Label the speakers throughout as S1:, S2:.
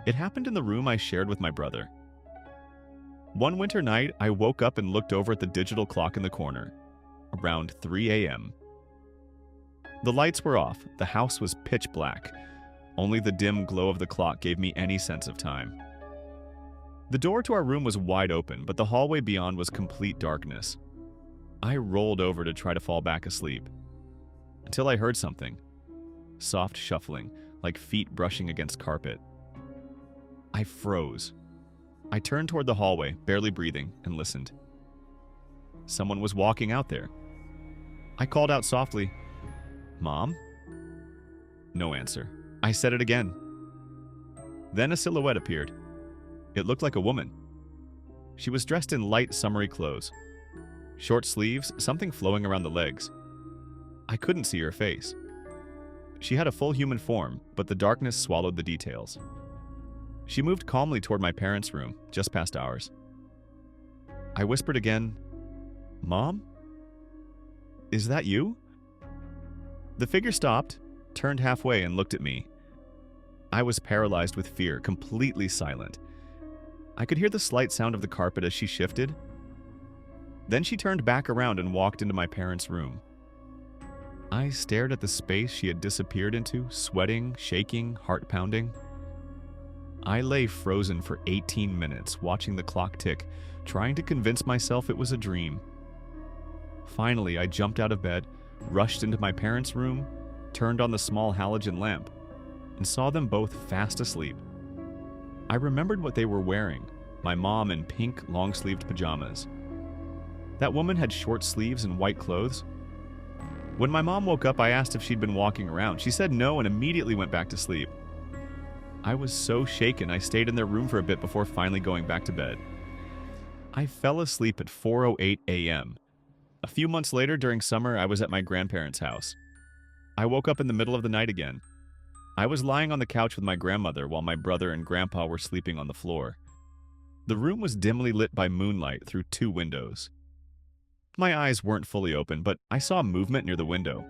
S1: It happened in the room I shared with my brother. One winter night, I woke up and looked over at the digital clock in the corner, around 3 a.m. The lights were off, the house was pitch black. Only the dim glow of the clock gave me any sense of time. The door to our room was wide open, but the hallway beyond was complete darkness. I rolled over to try to fall back asleep, until I heard something. Soft shuffling, like feet brushing against carpet. I froze. I turned toward the hallway, barely breathing, and listened. Someone was walking out there. I called out softly, "Mom?" No answer. I said it again. Then a silhouette appeared. It looked like a woman. She was dressed in light, summery clothes. Short sleeves, something flowing around the legs. I couldn't see her face. She had a full human form, but the darkness swallowed the details. She moved calmly toward my parents' room, just past ours. I whispered again, "Mom? Is that you?" The figure stopped, turned halfway, and looked at me. I was paralyzed with fear, completely silent. I could hear the slight sound of the carpet as she shifted. Then she turned back around and walked into my parents' room. I stared at the space she had disappeared into, sweating, shaking, heart pounding. I lay frozen for 18 minutes, watching the clock tick, trying to convince myself it was a dream. Finally, I jumped out of bed, rushed into my parents' room, turned on the small halogen lamp, and saw them both fast asleep. I remembered what they were wearing, my mom in pink, long-sleeved pajamas. That woman had short sleeves and white clothes. When my mom woke up, I asked if she'd been walking around. She said no and immediately went back to sleep. I was so shaken, I stayed in their room for a bit before finally going back to bed. I fell asleep at 4:08 a.m. A few months later, during summer, I was at my grandparents' house. I woke up in the middle of the night again. I was lying on the couch with my grandmother while my brother and grandpa were sleeping on the floor. The room was dimly lit by moonlight through 2 windows. My eyes weren't fully open, but I saw movement near the window.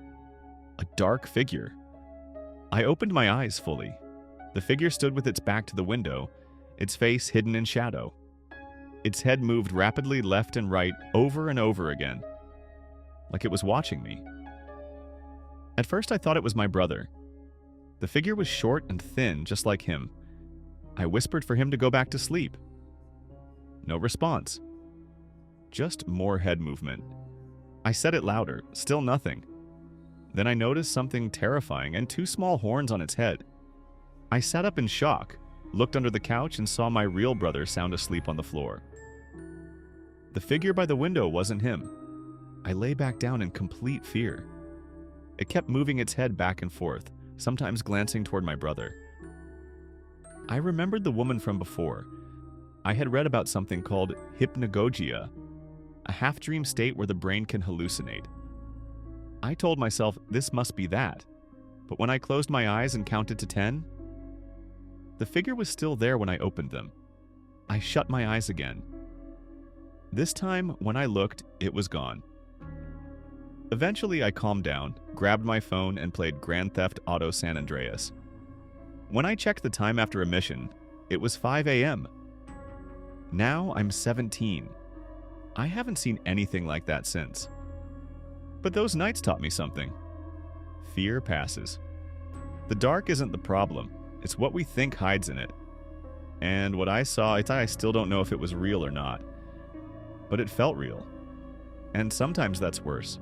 S1: A dark figure. I opened my eyes fully. The figure stood with its back to the window, its face hidden in shadow. Its head moved rapidly left and right over and over again, like it was watching me. At first I thought it was my brother. The figure was short and thin, just like him. I whispered for him to go back to sleep. No response. Just more head movement. I said it louder, still nothing. Then I noticed something terrifying and 2 small horns on its head. I sat up in shock, looked under the couch, and saw my real brother sound asleep on the floor. The figure by the window wasn't him. I lay back down in complete fear. It kept moving its head back and forth, sometimes glancing toward my brother. I remembered the woman from before. I had read about something called hypnagogia, a half-dream state where the brain can hallucinate. I told myself this must be that, but when I closed my eyes and counted to 10, the figure was still there when I opened them. I shut my eyes again. This time, when I looked, it was gone. Eventually, I calmed down, grabbed my phone, and played Grand Theft Auto San Andreas. When I checked the time after a mission, it was 5 a.m. Now I'm 17. I haven't seen anything like that since. But those nights taught me something. Fear passes. The dark isn't the problem. It's what we think hides in it. And what I saw, I still don't know if it was real or not. But it felt real. And sometimes that's worse.